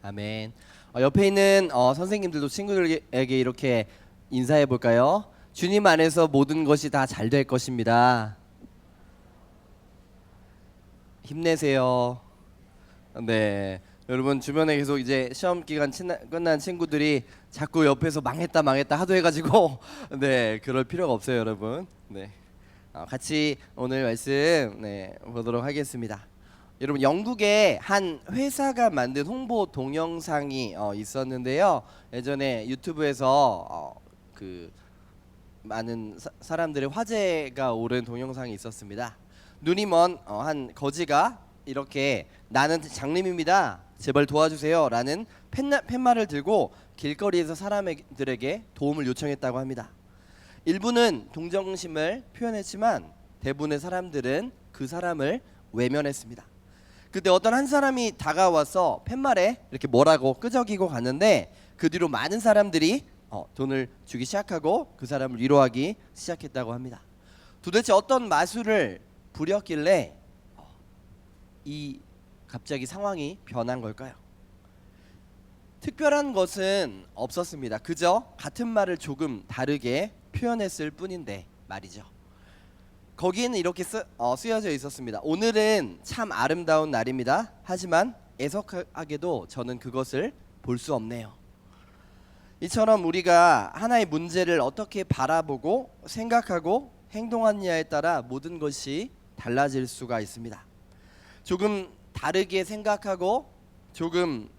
아멘. 옆에 있는 선생님들도 친구들에게 이렇게 인사해 볼까요? 주님 안에서 모든 것이 다 잘 될 것입니다. 힘내세요. 네. 여러분 주변에 계속 이제 시험 기간 끝난 친구들이 자꾸 옆에서 망했다 하도 해가지고 네, 그럴 필요가 없어요, 여러분. 네. 같이 오늘 말씀 보도록 하겠습니다. 여러분, 영국의 한 회사가 만든 홍보 동영상이 있었는데요. 예전에 유튜브에서 그 많은 사람들의 화제가 오른 동영상이 있었습니다. 눈이 먼 한 거지가 이렇게 나는 장님입니다, 제발 도와주세요 라는 팻말을 들고 길거리에서 사람들에게 도움을 요청했다고 합니다. 일부는 동정심을 표현했지만 대부분의 사람들은 그 사람을 외면했습니다. 그때 어떤 한 사람이 다가와서 팻말에 이렇게 뭐라고 끄적이고 갔는데 그 뒤로 많은 사람들이 돈을 주기 시작하고 그 사람을 위로하기 시작했다고 합니다. 도대체 어떤 마술을 부렸길래 이 갑자기 상황이 변한 걸까요? 특별한 것은 없었습니다. 그저 같은 말을 조금 다르게 표현했을 뿐인데 말이죠. 거기에는 이렇게 쓰여져 있었습니다. 오늘은 참 아름다운 날입니다. 하지만 애석하게도 저는 그것을 볼 수 없네요. 이처럼 우리가 하나의 문제를 어떻게 바라보고 생각하고 행동하느냐에 따라 모든 것이 달라질 수가 있습니다. 조금 다르게 생각하고 조금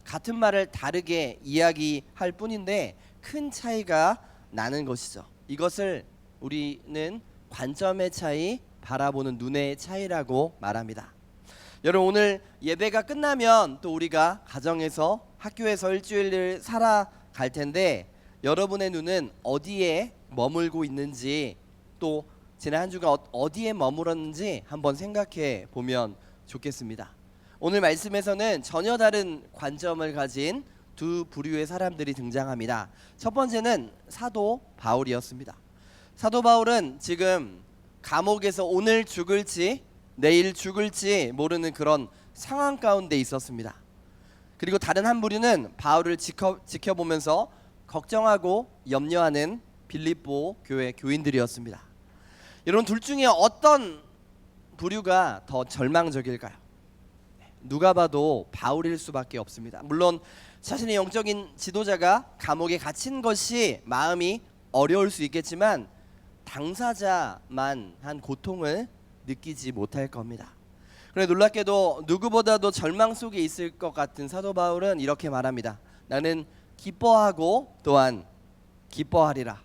같은 말을 다르게 이야기할 뿐인데 큰 차이가 나는 것이죠. 이것을 우리는 관점의 차이, 바라보는 눈의 차이라고 말합니다. 여러분, 오늘 예배가 끝나면 또 우리가 가정에서 학교에서 일주일을 살아갈 텐데 여러분의 눈은 어디에 머물고 있는지, 또 지난 한 주가 어디에 머물었는지 한번 생각해 보면 좋겠습니다. 오늘 말씀에서는 전혀 다른 관점을 가진 두 부류의 사람들이 등장합니다. 첫 번째는 사도 바울이었습니다. 사도 바울은 지금 감옥에서 오늘 죽을지 내일 죽을지 모르는 그런 상황 가운데 있었습니다. 그리고 다른 한 부류는 바울을 지켜보면서 걱정하고 염려하는 빌립보 교회 교인들이었습니다. 여러분, 둘 중에 어떤 부류가 더 절망적일까요? 누가 봐도 바울일 수밖에 없습니다. 물론 자신의 영적인 지도자가 감옥에 갇힌 것이 마음이 어려울 수 있겠지만 당사자만 한 고통을 느끼지 못할 겁니다. 그런데 놀랍게도 누구보다도 절망 속에 있을 것 같은 사도 바울은 이렇게 말합니다. 나는 기뻐하고 또한 기뻐하리라.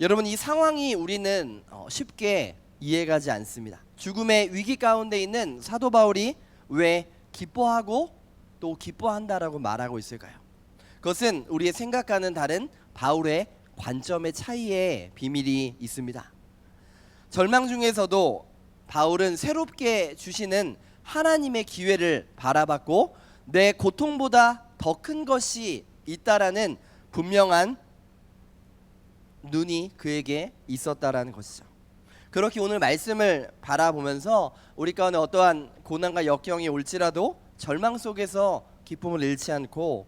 여러분, 이 상황이 우리는 쉽게 이해가지 않습니다. 죽음의 위기 가운데 있는 사도 바울이 왜 기뻐하고 또 기뻐한다라고 말하고 있을까요? 그것은 우리의 생각과는 다른 바울의 관점의 차이에 비밀이 있습니다. 절망 중에서도 바울은 새롭게 주시는 하나님의 기회를 바라봤고 내 고통보다 더 큰 것이 있다라는 분명한 눈이 그에게 있었다라는 것이죠. 그렇게 오늘 말씀을 바라보면서 우리 가운데 어떠한 고난과 역경이 올지라도 절망 속에서 기쁨을 잃지 않고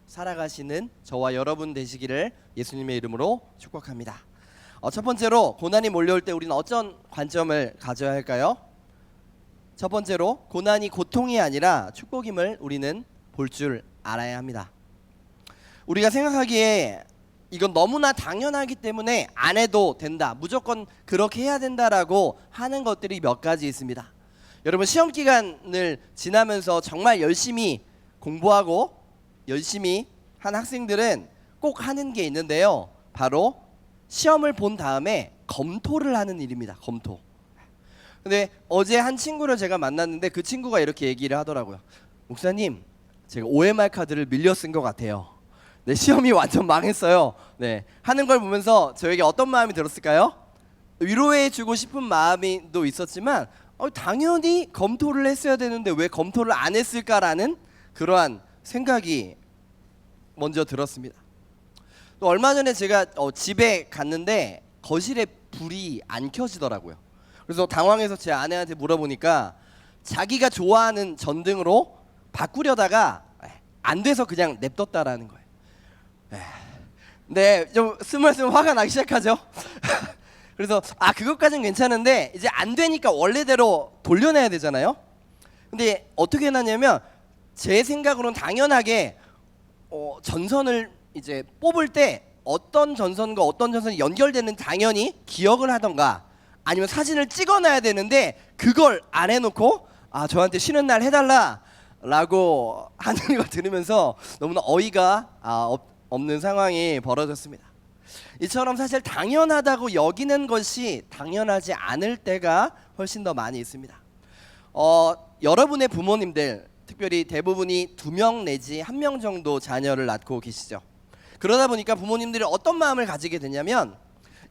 살아가시는 저와 여러분 되시기를 예수님의 이름으로 축복합니다. 첫 번째로, 고난이 몰려올 때 우리는 어떤 관점을 가져야 할까요? 첫 번째로, 고난이 고통이 아니라 축복임을 우리는 볼 줄 알아야 합니다. 우리가 생각하기에 이건 너무나 당연하기 때문에 안 해도 된다, 무조건 그렇게 해야 된다라고 하는 것들이 몇 가지 있습니다. 여러분, 시험 기간을 지나면서 정말 열심히 공부하고 열심히 한 학생들은 꼭 하는 게 있는데요. 바로 시험을 본 다음에 검토를 하는 일입니다. 검토. 근데 어제 한 친구를 제가 만났는데 그 친구가 이렇게 얘기를 하더라고요. 목사님, 제가 OMR 카드를 밀려 쓴 것 같아요. 네, 시험이 완전 망했어요. 네, 하는 걸 보면서 저에게 어떤 마음이 들었을까요? 위로해주고 싶은 마음이 또 있었지만 당연히 검토를 했어야 되는데 왜 검토를 안 했을까라는 그러한 생각이 먼저 들었습니다. 또 얼마 전에 제가 집에 갔는데 거실에 불이 안 켜지더라고요. 그래서 당황해서 제 아내한테 물어보니까 자기가 좋아하는 전등으로 바꾸려다가 안 돼서 그냥 냅뒀다라는 거예요. 네, 좀 스멀스멀 화가 나기 시작하죠. 그래서 그것까진 괜찮은데 이제 안 되니까 원래대로 돌려내야 되잖아요. 근데 어떻게 해놨냐면 제 생각으로는 당연하게 전선을 이제 뽑을 때 어떤 전선과 어떤 전선이 연결되는 당연히 기억을 하던가 아니면 사진을 찍어놔야 되는데 그걸 안 해놓고 저한테 쉬는 날 해달라 라고 하는 거 들으면서 너무나 어이가 없는 상황이 벌어졌습니다. 이처럼 사실 당연하다고 여기는 것이 당연하지 않을 때가 훨씬 더 많이 있습니다. 여러분의 부모님들 특별히 대부분이 2명 내지 1명 정도 자녀를 낳고 계시죠. 그러다 보니까 부모님들이 어떤 마음을 가지게 되냐면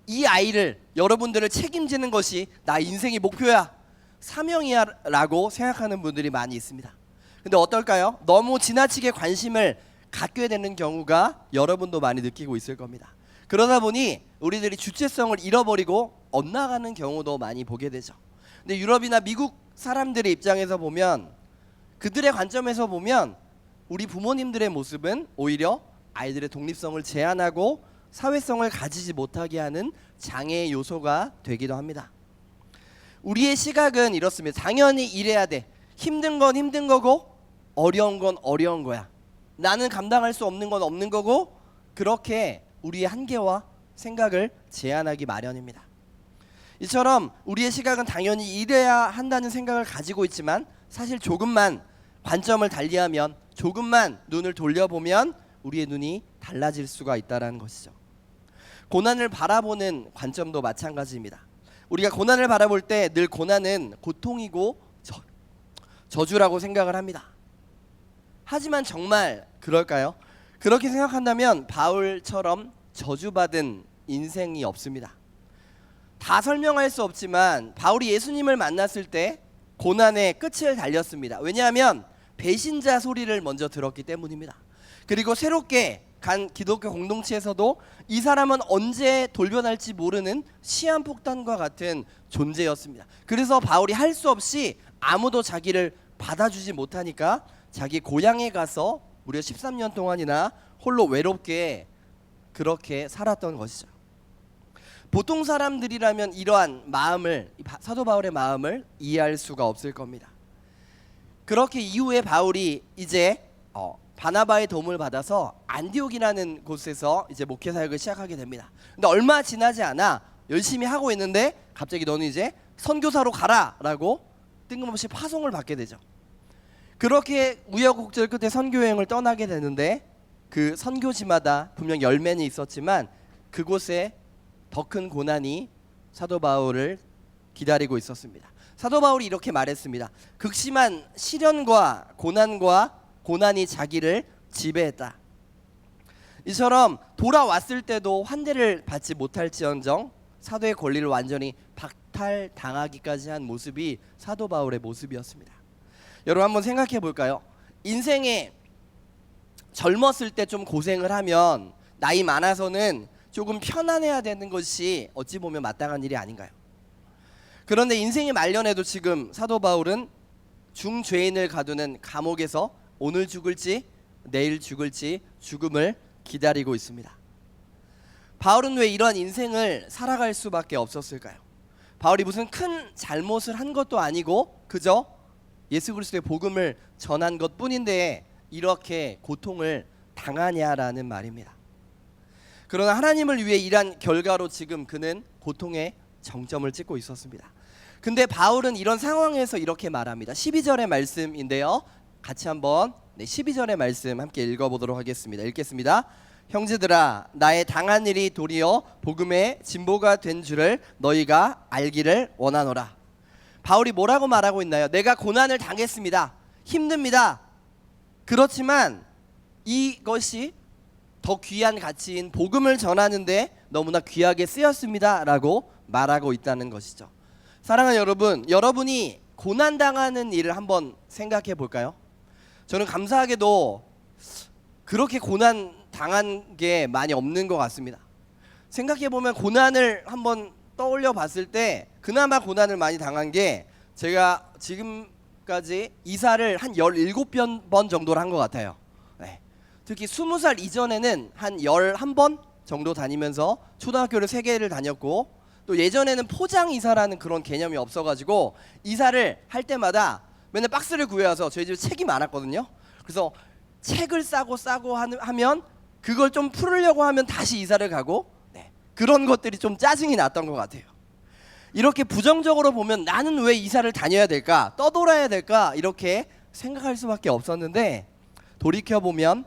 이 아이를 여러분들을 책임지는 것이 나 인생의 목표야 사명이야 라고 생각하는 분들이 많이 있습니다. 근데 어떨까요? 너무 지나치게 관심을 갖게 되는 경우가 여러분도 많이 느끼고 있을 겁니다. 그러다 보니 우리들이 주체성을 잃어버리고 엇나가는 경우도 많이 보게 되죠. 근데 유럽이나 미국 사람들의 입장에서 보면 그들의 관점에서 보면 우리 부모님들의 모습은 오히려 아이들의 독립성을 제한하고 사회성을 가지지 못하게 하는 장애의 요소가 되기도 합니다. 우리의 시각은 이렇습니다. 당연히 이래야 돼. 힘든 건 힘든 거고 어려운 건 어려운 거야. 나는 감당할 수 없는 건 없는 거고 그렇게 우리의 한계와 생각을 제한하기 마련입니다. 이처럼 우리의 시각은 당연히 이래야 한다는 생각을 가지고 있지만 사실 조금만 관점을 달리하면 조금만 눈을 돌려보면 우리의 눈이 달라질 수가 있다는 것이죠. 고난을 바라보는 관점도 마찬가지입니다. 우리가 고난을 바라볼 때 늘 고난은 고통이고 저주라고 생각을 합니다. 하지만 정말 그럴까요? 그렇게 생각한다면 바울처럼 저주받은 인생이 없습니다. 다 설명할 수 없지만 바울이 예수님을 만났을 때 고난의 끝을 달렸습니다. 왜냐하면 배신자 소리를 먼저 들었기 때문입니다. 그리고 새롭게 간 기독교 공동체에서도 이 사람은 언제 돌변할지 모르는 시한폭탄과 같은 존재였습니다. 그래서 바울이 할 수 없이 아무도 자기를 받아주지 못하니까 자기 고향에 가서 무려 13년 동안이나 홀로 외롭게 그렇게 살았던 것이죠. 보통 사람들이라면 이러한 마음을, 사도 바울의 마음을 이해할 수가 없을 겁니다. 그렇게 이후에 바울이 이제 바나바의 도움을 받아서 안디옥이라는 곳에서 이제 목회 사역을 시작하게 됩니다. 근데 얼마 지나지 않아 열심히 하고 있는데 갑자기 너는 이제 선교사로 가라라고 뜬금없이 파송을 받게 되죠. 그렇게 우여곡절 끝에 선교 여행을 떠나게 되는데 그 선교지마다 분명 열매는 있었지만 그곳에 더 큰 고난이 사도 바울을 기다리고 있었습니다. 사도 바울이 이렇게 말했습니다. 극심한 시련과 고난이 자기를 지배했다. 이처럼 돌아왔을 때도 환대를 받지 못할지언정 사도의 권리를 완전히 박탈당하기까지 한 모습이 사도 바울의 모습이었습니다. 여러분 한번 생각해 볼까요? 인생에 젊었을 때 좀 고생을 하면 나이 많아서는 조금 편안해야 되는 것이 어찌 보면 마땅한 일이 아닌가요? 그런데 인생의 말년에도 지금 사도 바울은 중죄인을 가두는 감옥에서 오늘 죽을지 내일 죽을지 죽음을 기다리고 있습니다. 바울은 왜 이런 인생을 살아갈 수밖에 없었을까요? 바울이 무슨 큰 잘못을 한 것도 아니고 그저 예수 그리스도의 복음을 전한 것뿐인데 이렇게 고통을 당하냐라는 말입니다. 그러나 하나님을 위해 일한 결과로 지금 그는 고통의 정점을 찍고 있었습니다. 근데 바울은 이런 상황에서 이렇게 말합니다. 12절의 말씀인데요. 같이 한번 12절의 말씀 함께 읽어보도록 하겠습니다. 읽겠습니다. 형제들아 나의 당한 일이 도리어 복음의 진보가 된 줄을 너희가 알기를 원하노라. 바울이 뭐라고 말하고 있나요? 내가 고난을 당했습니다. 힘듭니다. 그렇지만 이것이 더 귀한 가치인 복음을 전하는데 너무나 귀하게 쓰였습니다 라고 말하고 있다는 것이죠. 사랑하는 여러분, 여러분이 고난당하는 일을 한번 생각해 볼까요? 저는 감사하게도 그렇게 고난 당한 게 많이 없는 것 같습니다. 생각해 보면 고난을 한번 떠올려 봤을 때 그나마 고난을 많이 당한 게 제가 지금까지 이사를 한 17번 정도를 한 것 같아요. 네. 특히 20살 이전에는 한 11번 정도 다니면서 초등학교를 3개를 다녔고, 또 예전에는 포장 이사라는 그런 개념이 없어가지고 이사를 할 때마다 맨날 박스를 구해와서 저희 집에 책이 많았거든요. 그래서 책을 싸고 하면 그걸 좀 풀으려고 하면 다시 이사를 가고, 네, 그런 것들이 좀 짜증이 났던 것 같아요. 이렇게 부정적으로 보면 나는 왜 이사를 다녀야 될까, 떠돌아야 될까, 이렇게 생각할 수밖에 없었는데, 돌이켜보면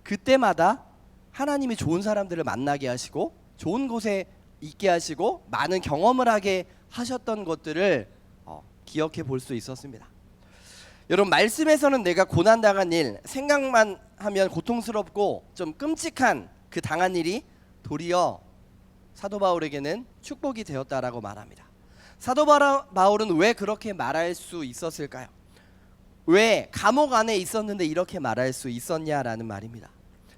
그때마다 하나님이 좋은 사람들을 만나게 하시고 좋은 곳에 있게 하시고 많은 경험을 하게 하셨던 것들을 기억해 볼 수 있었습니다. 여러분, 말씀에서는 내가 고난당한 일, 생각만 하면 고통스럽고 좀 끔찍한 그 당한 일이 도리어 사도 바울에게는 축복이 되었다라고 말합니다. 사도 바울은 왜 그렇게 말할 수 있었을까요? 왜 감옥 안에 있었는데 이렇게 말할 수 있었냐라는 말입니다.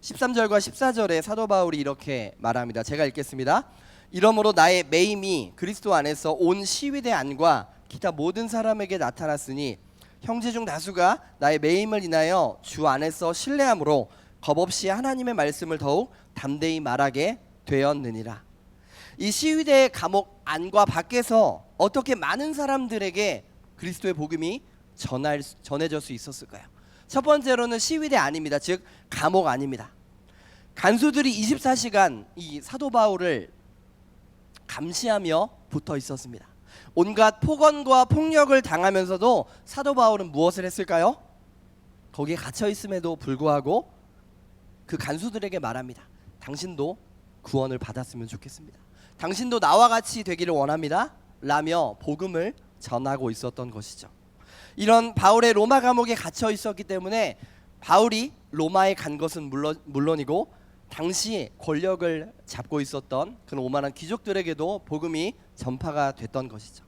13절과 14절에 사도 바울이 이렇게 말합니다. 제가 읽겠습니다. 이러므로 나의 매임이 그리스도 안에서 온 시위대 안과 기타 모든 사람에게 나타났으니 형제 중 다수가 나의 매임을 인하여 주 안에서 신뢰함으로 겁없이 하나님의 말씀을 더욱 담대히 말하게 되었느니라. 이 시위대의 감옥 안과 밖에서 어떻게 많은 사람들에게 그리스도의 복음이 전해질 수 있었을까요? 첫 번째로는 시위대 안입니다. 즉 감옥 안입니다. 간수들이 24시간 이 사도 바울을 감시하며 붙어 있었습니다. 온갖 폭언과 폭력을 당하면서도 사도 바울은 무엇을 했을까요? 거기에 갇혀 있음에도 불구하고 그 간수들에게 말합니다. 당신도 구원을 받았으면 좋겠습니다. 당신도 나와 같이 되기를 원합니다 라며 복음을 전하고 있었던 것이죠. 이런 바울의 로마 감옥에 갇혀 있었기 때문에 바울이 로마에 간 것은 물론이고 당시 권력을 잡고 있었던 그런 오만한 귀족들에게도 복음이 전파가 됐던 것이죠.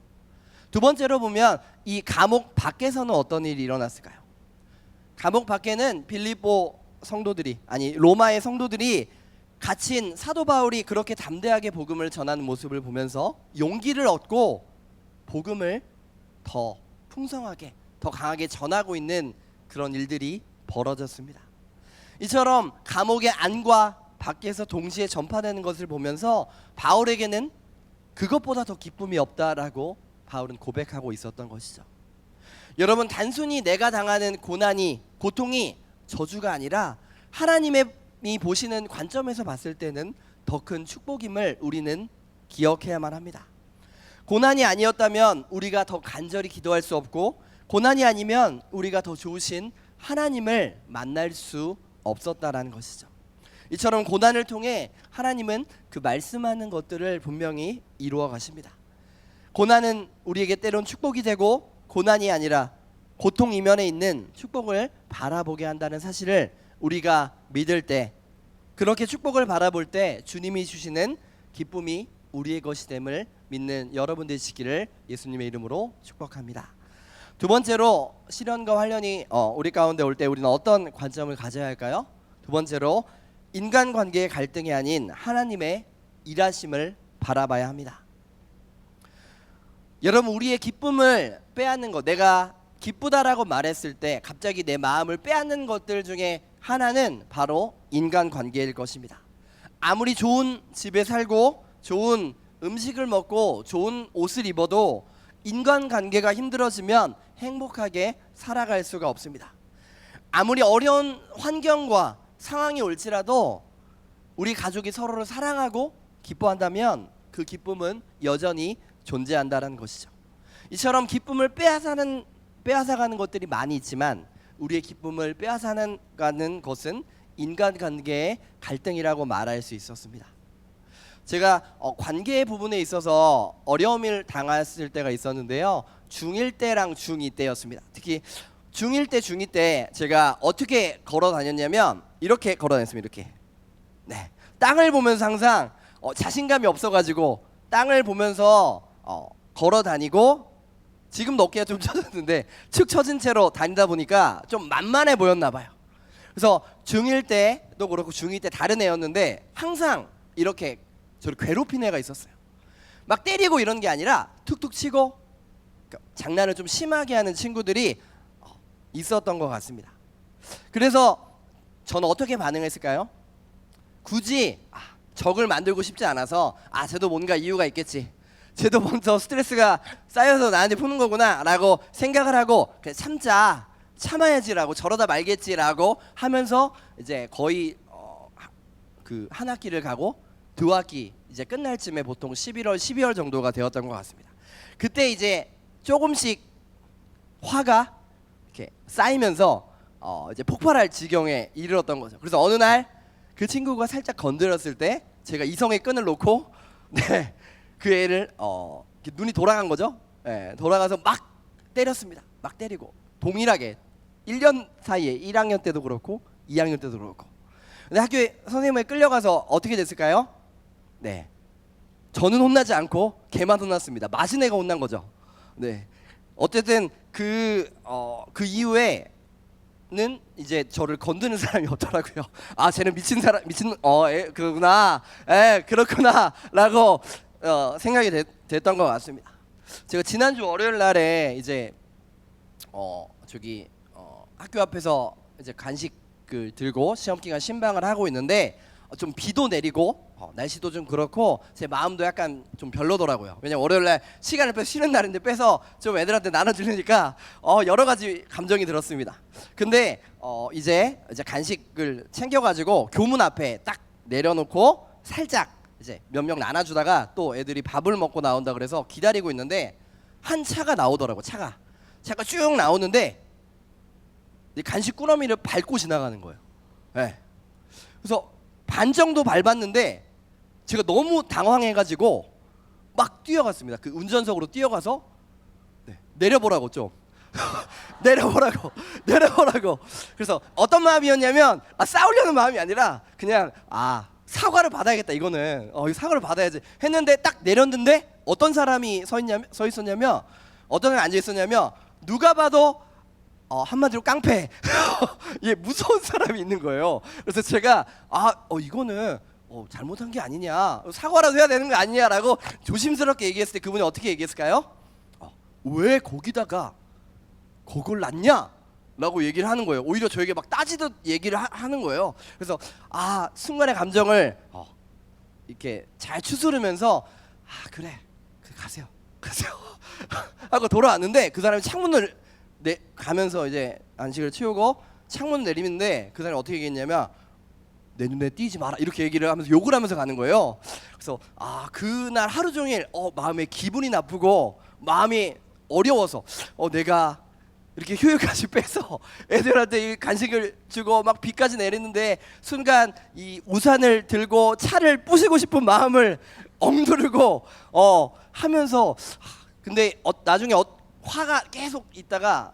두 번째로 보면 이 감옥 밖에서는 어떤 일이 일어났을까요? 감옥 밖에는 로마의 성도들이 갇힌 사도 바울이 그렇게 담대하게 복음을 전하는 모습을 보면서 용기를 얻고 복음을 더 풍성하게, 더 강하게 전하고 있는 그런 일들이 벌어졌습니다. 이처럼 감옥의 안과 밖에서 동시에 전파되는 것을 보면서 바울에게는 그것보다 더 기쁨이 없다라고 바울은 고백하고 있었던 것이죠. 여러분, 단순히 내가 당하는 고통이 저주가 아니라 하나님이 보시는 관점에서 봤을 때는 더 큰 축복임을 우리는 기억해야만 합니다. 고난이 아니었다면 우리가 더 간절히 기도할 수 없고, 고난이 아니면 우리가 더 좋으신 하나님을 만날 수 없었다라는 것이죠. 이처럼 고난을 통해 하나님은 그 말씀하는 것들을 분명히 이루어 가십니다. 고난은 우리에게 때론 축복이 되고, 고난이 아니라 고통 이면에 있는 축복을 바라보게 한다는 사실을 우리가 믿을 때, 그렇게 축복을 바라볼 때 주님이 주시는 기쁨이 우리의 것이 됨을 믿는 여러분 되시기를 예수님의 이름으로 축복합니다. 두 번째로, 시련과 환련이 우리 가운데 올 때 우리는 어떤 관점을 가져야 할까요? 두 번째로, 인간관계의 갈등이 아닌 하나님의 일하심을 바라봐야 합니다. 여러분, 우리의 기쁨을 빼앗는 것, 내가 기쁘다라고 말했을 때 갑자기 내 마음을 빼앗는 것들 중에 하나는 바로 인간관계일 것입니다. 아무리 좋은 집에 살고 좋은 음식을 먹고 좋은 옷을 입어도 인간관계가 힘들어지면 행복하게 살아갈 수가 없습니다. 아무리 어려운 환경과 상황이 올지라도 우리 가족이 서로를 사랑하고 기뻐한다면 그 기쁨은 여전히 존재한다는 것이죠. 이처럼 기쁨을 빼앗아가는 것들이 많이 있지만 우리의 기쁨을 빼앗아가는 것은 인간관계의 갈등이라고 말할 수 있었습니다. 제가 관계 부분에 있어서 어려움을 당했을 때가 있었는데요. 중1 때랑 중2 때였습니다. 특히 중1 때, 중2 때 제가 어떻게 걸어 다녔냐면 이렇게 걸어 다녔습니다. 이렇게. 네. 땅을 보면서 항상 자신감이 없어가지고 땅을 보면서 걸어 다니고, 지금도 어깨가 좀 처졌는데 축 처진 채로 다니다 보니까 좀 만만해 보였나 봐요. 그래서 중1 때도 그렇고 중2 때 다른 애였는데 항상 이렇게 저를 괴롭힌 애가 있었어요. 막 때리고 이런 게 아니라 툭툭 치고 장난을 좀 심하게 하는 친구들이 있었던 것 같습니다. 그래서 저는 어떻게 반응했을까요? 굳이 적을 만들고 싶지 않아서 쟤도 뭔가 이유가 있겠지, 쟤도 먼저 스트레스가 쌓여서 나한테 푸는 거구나 라고 생각을 하고 그냥 참아야지라고, 저러다 말겠지라고 하면서 이제 거의 그 한 학기를 가고 두 학기 이제 끝날 쯤에 보통 11월 12월 정도가 되었던 것 같습니다. 그때 이제 조금씩 화가 이렇게 쌓이면서 이제 폭발할 지경에 이르렀던 거죠. 그래서 어느 날 그 친구가 살짝 건드렸을 때 제가 이성의 끈을 놓고 그 애를 눈이 돌아간 거죠. 돌아가서 막 때렸습니다. 막 때리고 동일하게 1년 사이에 1학년 때도 그렇고 2학년 때도 그렇고. 근데 학교에 선생님에 끌려가서 어떻게 됐을까요? 저는 혼나지 않고 걔만 혼났습니다. 맞은 애가 혼난 거죠. 어쨌든 그 이후에는 이제 저를 건드는 사람이 없더라고요. 쟤는 미친 그러구나, 그렇구나라고 생각이 됐던 것 같습니다. 제가 지난주 월요일 날에 이제 학교 앞에서 이제 간식을 들고 시험 기간 신방을 하고 있는데 좀 비도 내리고 날씨도 좀 그렇고 제 마음도 약간 좀 별로더라고요. 왜냐면 월요일 날 시간을 빼서 쉬는 날인데 빼서 좀 애들한테 나눠주려니까 여러 가지 감정이 들었습니다. 근데 이제 간식을 챙겨가지고 교문 앞에 딱 내려놓고 살짝 이제 몇 명 나눠주다가 또 애들이 밥을 먹고 나온다 그래서 기다리고 있는데 한 차가 나오더라고. 차가 쭉 나오는데 간식 꾸러미를 밟고 지나가는 거예요. 그래서 반 정도 밟았는데 제가 너무 당황해가지고 막 뛰어갔습니다. 그 운전석으로 뛰어가서 내려보라고 좀 내려보라고. 그래서 어떤 마음이었냐면 싸우려는 마음이 아니라 그냥 사과를 받아야겠다, 이거는 사과를 받아야지 했는데 딱 내렸는데 어떤 사람이 서 있었냐면 어떤 사람이 앉아 있었냐면 누가 봐도 한마디로 깡패 무서운 사람이 있는 거예요. 그래서 제가 이거는 잘못한 게 아니냐, 사과라도 해야 되는 거 아니냐라고 조심스럽게 얘기했을 때 그분이 어떻게 얘기했을까요? 왜 거기다가 그걸 놨냐? 라고 얘기를 하는 거예요. 오히려 저에게 막 따지듯 얘기를 하는 거예요. 그래서 순간의 감정을 이렇게 잘 추스르면서 그래 가세요 하고 돌아왔는데 그 사람이 창문을 가면서 이제 안식을 치우고 창문 내리는데 그 사람이 어떻게 얘기했냐면 내 눈에 띄지 마라 이렇게 얘기를 하면서 욕을 하면서 가는 거예요. 그래서 그날 하루 종일 마음에 기분이 나쁘고 마음이 어려워서 내가 이렇게 휴일까지 빼서 애들한테 이 간식을 주고 막 비까지 내리는데 순간 이 우산을 들고 차를 부시고 싶은 마음을 억누르고 하면서 근데 나중에 화가 계속 있다가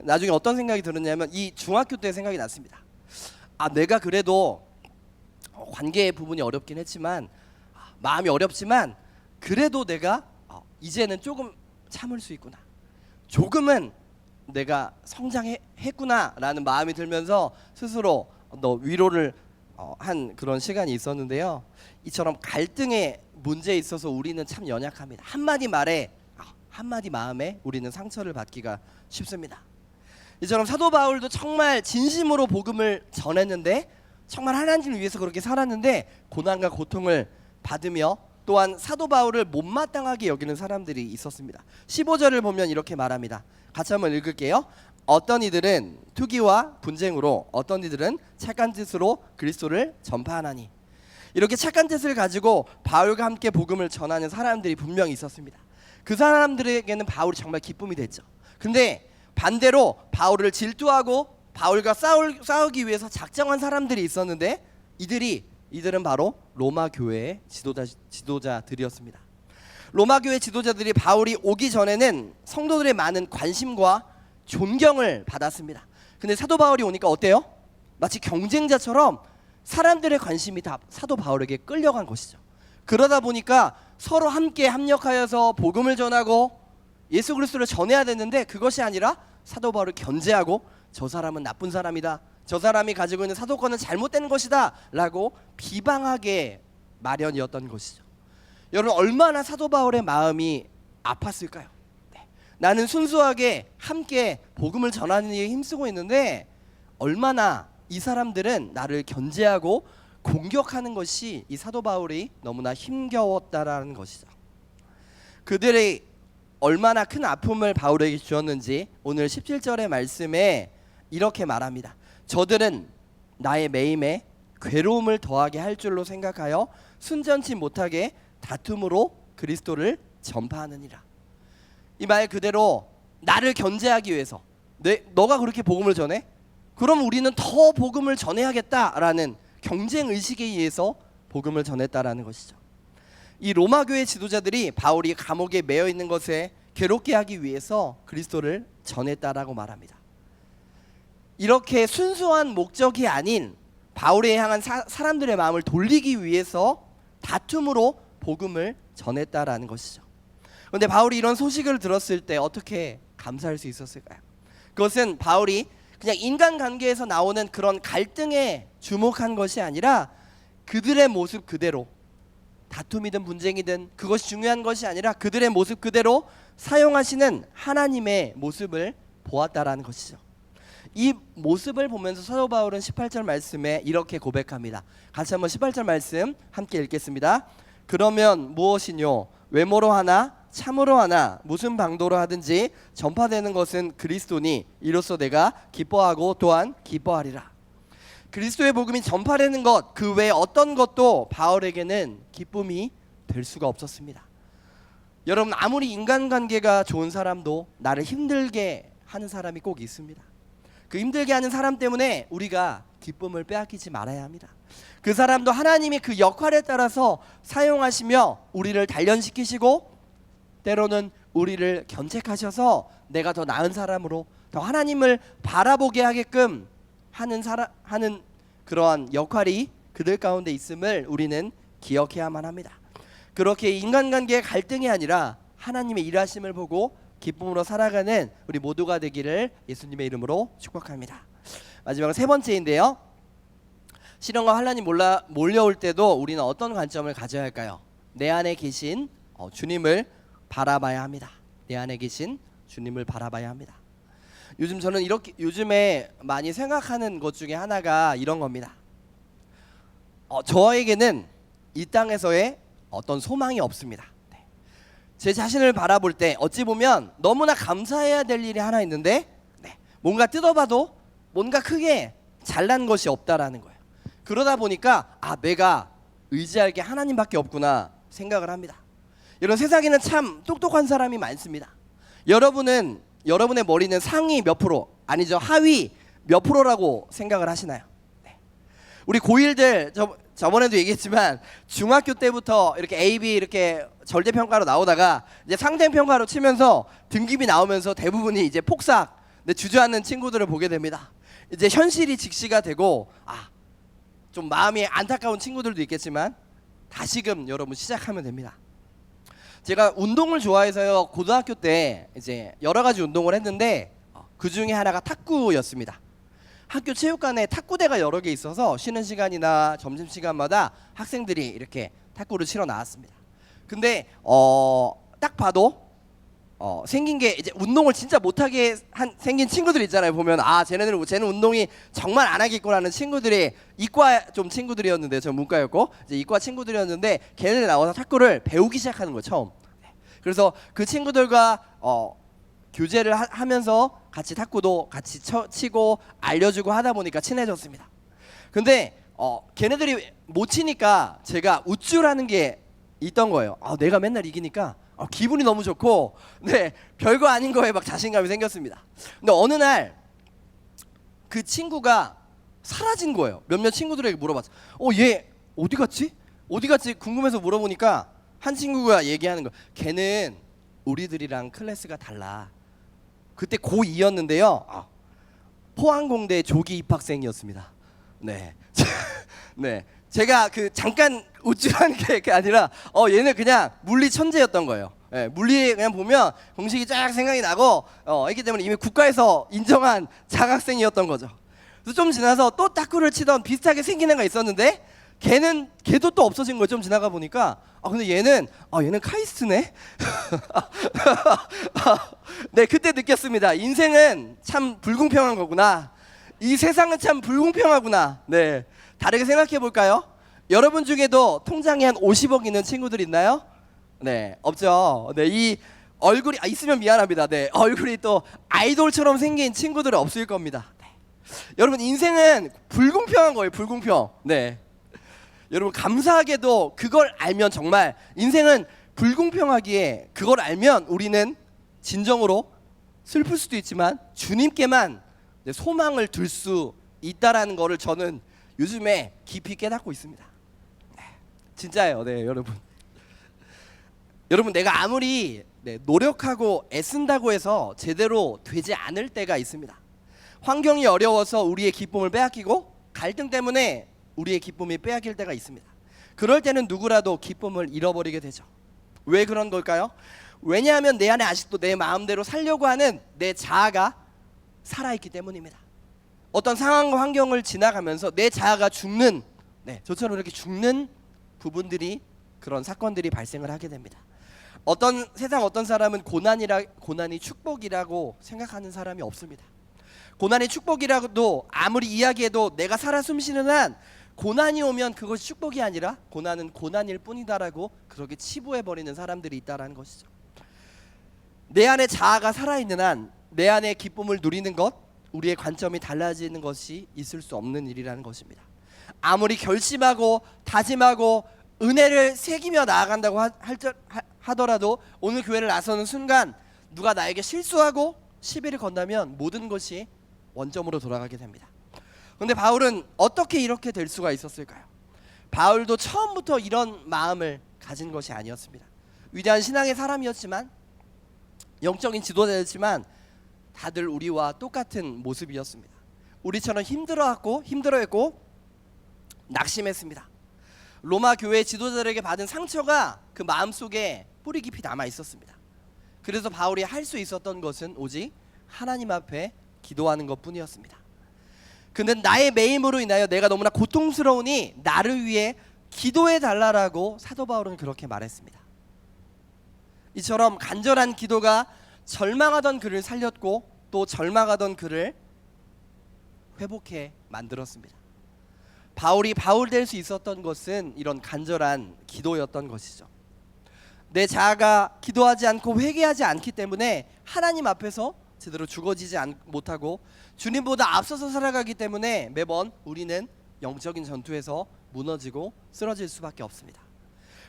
나중에 어떤 생각이 들었냐면 이 중학교 때 생각이 났습니다. 내가 그래도 관계의 부분이 어렵긴 했지만 마음이 어렵지만 그래도 내가 이제는 조금 참을 수 있구나, 조금은 내가 성장했구나 라는 마음이 들면서 스스로 위로를 한 그런 시간이 있었는데요. 이처럼 갈등의 문제에 있어서 우리는 참 연약합니다. 한마디 말에 한마디 마음에 우리는 상처를 받기가 쉽습니다. 이처럼 사도 바울도 정말 진심으로 복음을 전했는데 정말 하나님을 위해서 그렇게 살았는데 고난과 고통을 받으며 또한 사도 바울을 못마땅하게 여기는 사람들이 있었습니다. 15절을 보면 이렇게 말합니다. 같이 한번 읽을게요. 어떤 이들은 투기와 분쟁으로 어떤 이들은 착한 뜻으로 그리스도를 전파하나니. 이렇게 착한 뜻을 가지고 바울과 함께 복음을 전하는 사람들이 분명히 있었습니다. 그 사람들에게는 바울이 정말 기쁨이 됐죠. 근데 반대로 바울을 질투하고 바울과 싸우기 위해서 작정한 사람들이 있었는데 이들은 바로 로마 교회의 지도자들이었습니다. 로마 교회 지도자들이 바울이 오기 전에는 성도들의 많은 관심과 존경을 받았습니다. 근데 사도 바울이 오니까 어때요? 마치 경쟁자처럼 사람들의 관심이 다 사도 바울에게 끌려간 것이죠. 그러다 보니까 서로 함께 합력하여서 복음을 전하고 예수 그리스도를 전해야 되는데 그것이 아니라 사도 바울을 견제하고 저 사람은 나쁜 사람이다, 저 사람이 가지고 있는 사도권은 잘못된 것이다 라고 비방하게 마련이었던 것이죠. 여러분, 얼마나 사도 바울의 마음이 아팠을까요? 나는 순수하게 함께 복음을 전하는 일에 힘쓰고 있는데 얼마나 이 사람들은 나를 견제하고 공격하는 것이 이 사도 바울이 너무나 힘겨웠다라는 것이죠. 그들이 얼마나 큰 아픔을 바울에게 주었는지 오늘 17절의 말씀에 이렇게 말합니다. 저들은 나의 매임에 괴로움을 더하게 할 줄로 생각하여 순전치 못하게 다툼으로 그리스도를 전파하느니라. 이 말 그대로 나를 견제하기 위해서 너가 그렇게 복음을 전해? 그럼 우리는 더 복음을 전해야겠다라는 경쟁 의식에 의해서 복음을 전했다라는 것이죠. 이 로마 교회 지도자들이 바울이 감옥에 매여 있는 것에 괴롭게 하기 위해서 그리스도를 전했다라고 말합니다. 이렇게 순수한 목적이 아닌 바울에 향한 사람들의 마음을 돌리기 위해서 다툼으로 복음을 전했다라는 것이죠. 그런데 바울이 이런 소식을 들었을 때 어떻게 감사할 수 있었을까요? 그것은 바울이 그냥 인간관계에서 나오는 그런 갈등에 주목한 것이 아니라 그들의 모습 그대로, 다툼이든 분쟁이든 그것이 중요한 것이 아니라 그들의 모습 그대로 사용하시는 하나님의 모습을 보았다라는 것이죠. 이 모습을 보면서 사도 바울은 18절 말씀에 이렇게 고백합니다. 같이 한번 18절 말씀 함께 읽겠습니다. 그러면 무엇이뇨? 외모로 하나 참으로 하나 무슨 방도로 하든지 전파되는 것은 그리스도니 이로써 내가 기뻐하고 또한 기뻐하리라. 그리스도의 복음이 전파되는 것 그 외에 어떤 것도 바울에게는 기쁨이 될 수가 없었습니다. 여러분, 아무리 인간관계가 좋은 사람도 나를 힘들게 하는 사람이 꼭 있습니다. 그 힘들게 하는 사람 때문에 우리가 기쁨을 빼앗기지 말아야 합니다. 그 사람도 하나님이 그 역할에 따라서 사용하시며 우리를 단련시키시고 때로는 우리를 견책하셔서 내가 더 나은 사람으로 더 하나님을 바라보게 하게끔 하는 그러한 역할이 그들 가운데 있음을 우리는 기억해야만 합니다. 그렇게 인간관계의 갈등이 아니라 하나님의 일하심을 보고 기쁨으로 살아가는 우리 모두가 되기를 예수님의 이름으로 축복합니다. 마지막으로 세 번째인데요. 시련과 환난이 몰려올 때도 우리는 어떤 관점을 가져야 할까요? 내 안에 계신 주님을 바라봐야 합니다. 내 안에 계신 주님을 바라봐야 합니다. 저는 요즘에 많이 생각하는 것 중에 하나가 이런 겁니다. 저에게는 이 땅에서의 어떤 소망이 없습니다. 제 자신을 바라볼 때 어찌 보면 너무나 감사해야 될 일이 하나 있는데 뭔가 뜯어봐도 뭔가 크게 잘난 것이 없다라는 거예요. 그러다 보니까 내가 의지할 게 하나님밖에 없구나 생각을 합니다. 여러분, 세상에는 참 똑똑한 사람이 많습니다. 여러분의 머리는 상위 몇 프로, 아니죠, 하위 몇 프로라고 생각을 하시나요? 우리 고1들 저번에도 얘기했지만 중학교 때부터 이렇게 A, B 이렇게 절대평가로 나오다가 이제 상대평가로 치면서 등급이 나오면서 대부분이 이제 폭삭 주저앉는 친구들을 보게 됩니다. 이제 현실이 직시가 되고 좀 마음이 안타까운 친구들도 있겠지만 다시금 여러분 시작하면 됩니다. 제가 운동을 좋아해서요, 고등학교 때 이제 여러 가지 운동을 했는데 그 중에 하나가 탁구였습니다. 학교 체육관에 탁구대가 여러 개 있어서 쉬는 시간이나 점심시간마다 학생들이 이렇게 탁구를 치러 나왔습니다. 근데 딱 봐도 생긴 게 이제 운동을 진짜 못하게 생긴 친구들 있잖아요. 보면 쟤는 운동이 정말 안 하겠구나는 친구들이 이과 좀 친구들이었는데, 저 문과였고 이제 이과 친구들이었는데 걔네들 나와서 탁구를 배우기 시작하는 거예요, 처음. 그래서 그 친구들과 교제를 하면서 같이 탁구도 같이 치고 알려주고 하다 보니까 친해졌습니다. 근데 걔네들이 못 치니까 제가 우쭐하는 게 있던 거예요. 내가 맨날 이기니까 기분이 너무 좋고 별거 아닌 거에 막 자신감이 생겼습니다. 근데 어느 날 그 친구가 사라진 거예요. 몇몇 친구들에게 물어봤어. 얘 어디 갔지? 어디 갔지? 궁금해서 물어보니까 한 친구가 얘기하는 거예요. 걔는 우리들이랑 클래스가 달라. 그때 고2였는데요. 포항공대 조기 입학생이었습니다. 네. 제가 잠깐 우쭐한 게 아니라 얘는 그냥 물리 천재였던 거예요. 물리 그냥 보면 공식이 쫙 생각이 나고 했기 때문에 이미 국가에서 인정한 장학생이었던 거죠. 그래서 좀 지나서 또 탁구를 치던 비슷하게 생긴 애가 있었는데 걔도 또 없어진 거예요. 좀 지나가 보니까 근데 얘는 카이스트네. 네, 그때 느꼈습니다. 인생은 참 불공평한 거구나. 이 세상은 참 불공평하구나. 네, 다르게 생각해 볼까요? 여러분 중에도 통장에 한 50억 있는 친구들 있나요? 네, 없죠. 네, 이 얼굴이 있으면 미안합니다. 네, 얼굴이 또 아이돌처럼 생긴 친구들은 없을 겁니다. 네. 여러분 인생은 불공평한 거예요. 불공평. 네, 여러분 감사하게도 그걸 알면 정말 인생은 불공평하기에 그걸 알면 우리는 진정으로 슬플 수도 있지만 주님께만 소망을 둘 수 있다라는 거를 저는 요즘에 깊이 깨닫고 있습니다. 진짜예요. 네, 여러분. 여러분 내가 아무리 노력하고 애쓴다고 해서 제대로 되지 않을 때가 있습니다. 환경이 어려워서 우리의 기쁨을 빼앗기고 갈등 때문에 우리의 기쁨이 빼앗길 때가 있습니다. 그럴 때는 누구라도 기쁨을 잃어버리게 되죠. 왜 그런 걸까요? 왜냐하면 내 안에 아직도 내 마음대로 살려고 하는 내 자아가 살아있기 때문입니다. 어떤 상황과 환경을 지나가면서 내 자아가 죽는, 저처럼 이렇게 죽는 부분들이, 그런 사건들이 발생을 하게 됩니다. 세상 어떤 사람은 고난이 축복이라고 생각하는 사람이 없습니다. 고난이 축복이라도 아무리 이야기해도 내가 살아 숨쉬는 한 고난이 오면 그것이 축복이 아니라 고난은 고난일 뿐이다라고 그렇게 치부해버리는 사람들이 있다라는 것이죠. 내 안에 자아가 살아있는 한 내 안에 기쁨을 누리는 것, 우리의 관점이 달라지는 것이 있을 수 없는 일이라는 것입니다. 아무리 결심하고 다짐하고 은혜를 새기며 나아간다고 하더라도 오늘 교회를 나서는 순간 누가 나에게 실수하고 시비를 건다면 모든 것이 원점으로 돌아가게 됩니다. 그런데 바울은 어떻게 이렇게 될 수가 있었을까요? 바울도 처음부터 이런 마음을 가진 것이 아니었습니다. 위대한 신앙의 사람이었지만, 영적인 지도자였지만 다들 우리와 똑같은 모습이었습니다. 우리처럼 힘들어했고 낙심했습니다. 로마 교회 지도자들에게 받은 상처가 그 마음속에 뿌리 깊이 남아 있었습니다. 그래서 바울이 할 수 있었던 것은 오직 하나님 앞에 기도하는 것뿐이었습니다. 근데 나의 매임으로 인하여 내가 너무나 고통스러우니 나를 위해 기도해 달라라고 사도 바울은 그렇게 말했습니다. 이처럼 간절한 기도가 절망하던 그를 살렸고 또 절망하던 그를 회복해 만들었습니다. 바울이 바울 될 수 있었던 것은 이런 간절한 기도였던 것이죠. 내 자아가 기도하지 않고 회개하지 않기 때문에 하나님 앞에서 제대로 죽어지지 못하고 주님보다 앞서서 살아가기 때문에 매번 우리는 영적인 전투에서 무너지고 쓰러질 수밖에 없습니다.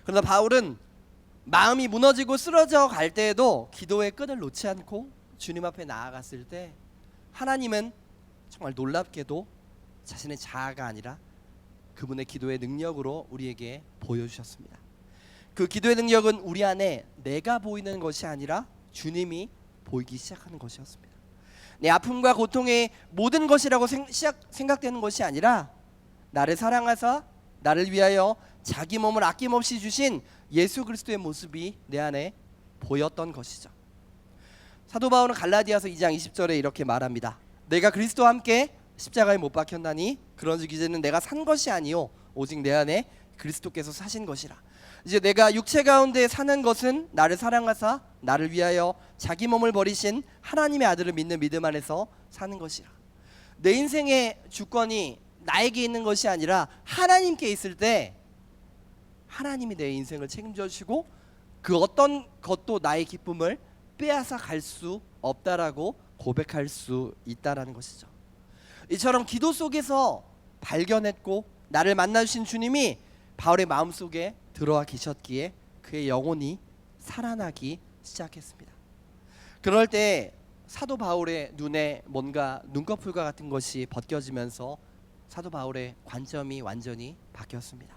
그러나 바울은 마음이 무너지고 쓰러져 갈 때에도 기도의 끈을 놓지 않고 주님 앞에 나아갔을 때 하나님은 정말 놀랍게도 자신의 자아가 아니라 그분의 기도의 능력으로 우리에게 보여주셨습니다. 그 기도의 능력은 우리 안에 내가 보이는 것이 아니라 주님이 보이기 시작하는 것이었습니다. 내 아픔과 고통의 모든 것이라고 생각되는 것이 아니라 나를 사랑하사 나를 위하여 자기 몸을 아낌없이 주신 예수 그리스도의 모습이 내 안에 보였던 것이죠. 사도 바울은 갈라디아서 2장 20절에 이렇게 말합니다. 내가 그리스도와 함께 십자가에 못 박혔나니 그런즉 이제는 내가 산 것이 아니요 오직 내 안에 그리스도께서 사신 것이라. 이제 내가 육체 가운데 사는 것은 나를 사랑하사 나를 위하여 자기 몸을 버리신 하나님의 아들을 믿는 믿음 안에서 사는 것이라. 내 인생의 주권이 나에게 있는 것이 아니라 하나님께 있을 때 하나님이 내 인생을 책임져 주시고 그 어떤 것도 나의 기쁨을 빼앗아 갈 수 없다라고 고백할 수 있다라는 것이죠. 이처럼 기도 속에서 발견했고 나를 만나주신 주님이 바울의 마음속에 들어와 계셨기에 그의 영혼이 살아나기 시작했습니다. 그럴 때 사도 바울의 눈에 뭔가 눈꺼풀과 같은 것이 벗겨지면서 사도 바울의 관점이 완전히 바뀌었습니다.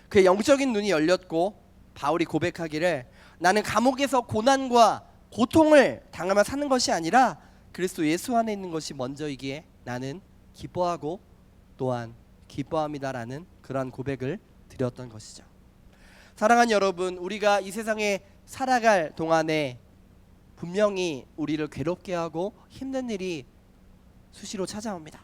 그의 영적인 눈이 열렸고 바울이 고백하기를 나는 감옥에서 고난과 고통을 당하며 사는 것이 아니라 그리스도 예수 안에 있는 것이 먼저이기에 나는 기뻐하고 또한 기뻐합니다라는 그러한 고백을 드렸던 것이죠. 사랑하는 여러분, 우리가 이 세상에 살아갈 동안에 분명히 우리를 괴롭게 하고 힘든 일이 수시로 찾아옵니다.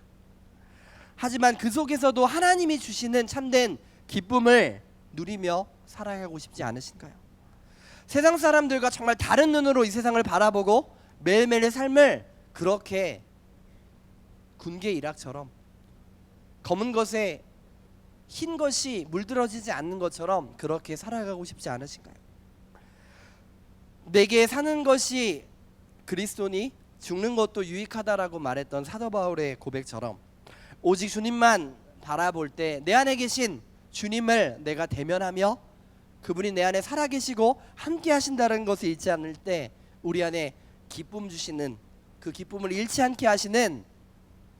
하지만 그 속에서도 하나님이 주시는 참된 기쁨을 누리며 살아가고 싶지 않으신가요? 세상 사람들과 정말 다른 눈으로 이 세상을 바라보고 매일매일의 삶을 그렇게 군계 일학처럼 검은 것에 흰 것이 물들어지지 않는 것처럼 그렇게 살아가고 싶지 않으신가요? 내게 사는 것이 그리스도니 죽는 것도 유익하다라고 말했던 사도 바울의 고백처럼 오직 주님만 바라볼 때 내 안에 계신 주님을 내가 대면하며 그분이 내 안에 살아계시고 함께 하신다는 것을 잊지 않을 때 우리 안에 기쁨 주시는, 그 기쁨을 잃지 않게 하시는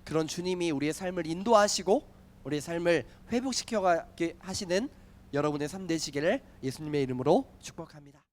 그런 주님이 우리의 삶을 인도하시고 우리의 삶을 회복시켜가게 하시는 여러분의 삶 되시기를 예수님의 이름으로 축복합니다.